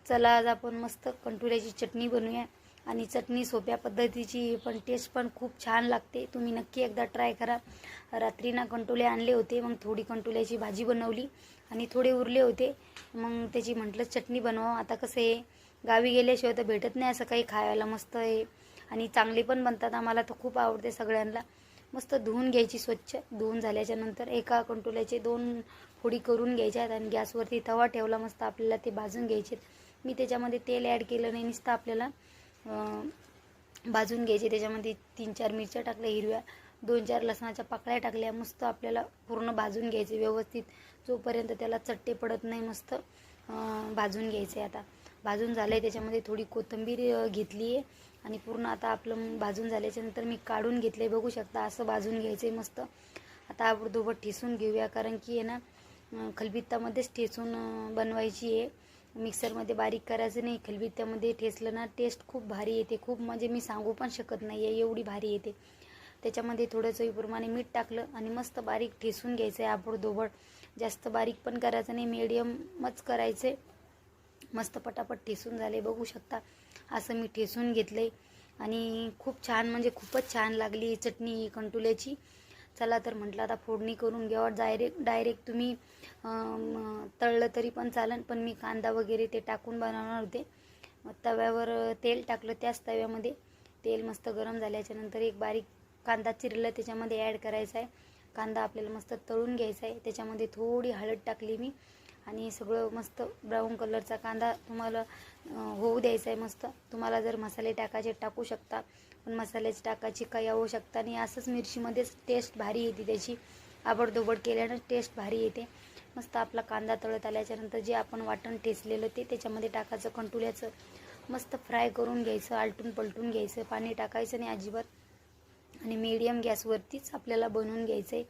चला आज आपण मस्त कंटुल्याची चटणी बनवूया आणि चटणी सोप्या पद्धतीची पण टेस्ट पण खूप छान लागते। तुम्ही नक्की एकदा ट्राय करा। रात्री ना कंटुले आणले होते, मग थोडी कंटुल्याची भाजी बनवली आणि थोडे उरले होते, मग त्याची म्हटलं चटणी बनवा। आता कसं आहे, गावी गेल्याशिवाय तर भेटत नाही असं काही खायला। मस्त आहे आणि चांगले पण बनतात। आम्हाला तर खूप आवडते सगळ्यांना। मस्त धुवून घ्यायची स्वच्छ। धुवून झाल्याच्या नंतर एका कंटुल्याचे 2 फोडी करून घ्यायच्यात आणि गॅसवरती तवा ठेवला। मस्त आपल्याला ते भाजून घ्यायचे। मी त्याच्यामध्ये तेल ॲड केलं नाही, नुसतं आपल्याला भाजून घ्यायचे। त्याच्यामध्ये 3-4 मिरच्या टाकल्या हिरव्या, 2-4 लसणाच्या पाकळ्या टाकल्या। मस्त आपल्याला पूर्ण भाजून घ्यायचे व्यवस्थित, जोपर्यंत त्याला चट्टे पडत नाही। मस्त भाजून घ्यायचे। आता भाजून झालंय, त्याच्यामध्ये थोडी कोथिंबीर घेतली आहे आणि पूर्ण आता आपलं भाजून झाल्याच्या नंतर मी काढून घेतले। बघू शकता असं भाजून घ्यायचे मस्त। आता आपण ठेसून घेऊया, कारण की आहे ना खलबत्त्यामध्येच ठेसून बनवायची आहे। मिक्सरमध्ये बारीक करायचं नाही, खलबत्त्यामध्ये ठेसलं ना टेस्ट खूप भारी येते। खूप म्हणजे मी सांगू पण शकत नाही आहे, एवढी भारी येते। त्याच्यामध्ये थोडं चवीप्रमाणे मीठ टाकलं आणि मस्त बारीक ठेसून घ्यायचं आहे आबडधोबड। जास्त बारीक पण करायचं नाही, मीडियमच करायचे। मस्त पटापट ठेसून झाले, बघू शकता असं मी ठेसून घेतले आणि खूप छान म्हणजे खूपच छान लागली चटणी कंटुल्याची। चला तर म्हटलं आता फोडणी करून घ्यावं। डायरेक्ट तुम्ही तळलं तरी पण चालेल, पण मी कांदा वगैरे ते टाकून बनवणार होते। तव्यावर तेल टाकलं, त्याच तव्यामध्ये तेल मस्त गरम झाल्याच्या नंतर एक बारीक कांदा चिरला त्याच्यामध्ये ॲड करायचा आहे। कांदा आपल्याला मस्त तळून घ्यायचा आहे। त्याच्यामध्ये थोडी हळद टाकली मी आणि सगळं मस्त ब्राऊन कलरचा कांदा तुम्हाला होऊ द्यायचा आहे मस्त। तुम्हाला जर मसाले टाकायचे टाकू शकता, पण मसाल्याची टाकायची काही आवश्यकता नाही। असंच मिरचीमध्येच टेस्ट भारी येते त्याची, आबडधोबड केल्यानं टेस्ट भारी येते। मस्त आपला कांदा तळत आल्याच्यानंतर जे आपण वाटण ठेचलेलं ते त्याच्यामध्ये टाकायचं, कंटुल्याचं मस्त फ्राय करून घ्यायचं, आलटून पलटून घ्यायचं। पाणी टाकायचं नाही अजिबात आणि मीडियम गॅसवरतीच आपल्याला बनवून घ्यायचं आहे।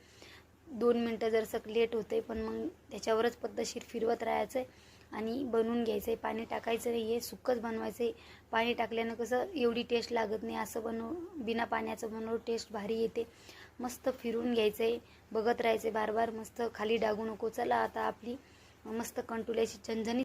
2 मिनटं जरसं लेट होते, पण मग त्याच्यावरच पद्धतशीर फिरवत राहायचं आहे आणि बनवून घ्यायचं आहे। पाणी टाकायचं नाही आहे, सुक्कच बनवायचं आहे। पाणी टाकल्यानं कसं एवढी टेस्ट लागत नाही, असं बिना पाण्याचं बनवून टेस्ट भारी येते। मस्त फिरून घ्यायचं आहे, बघत राहायचं बार बार, मस्त खाली डागू नको। चला आता आपली मस्त कंटुल्याची झणझणीत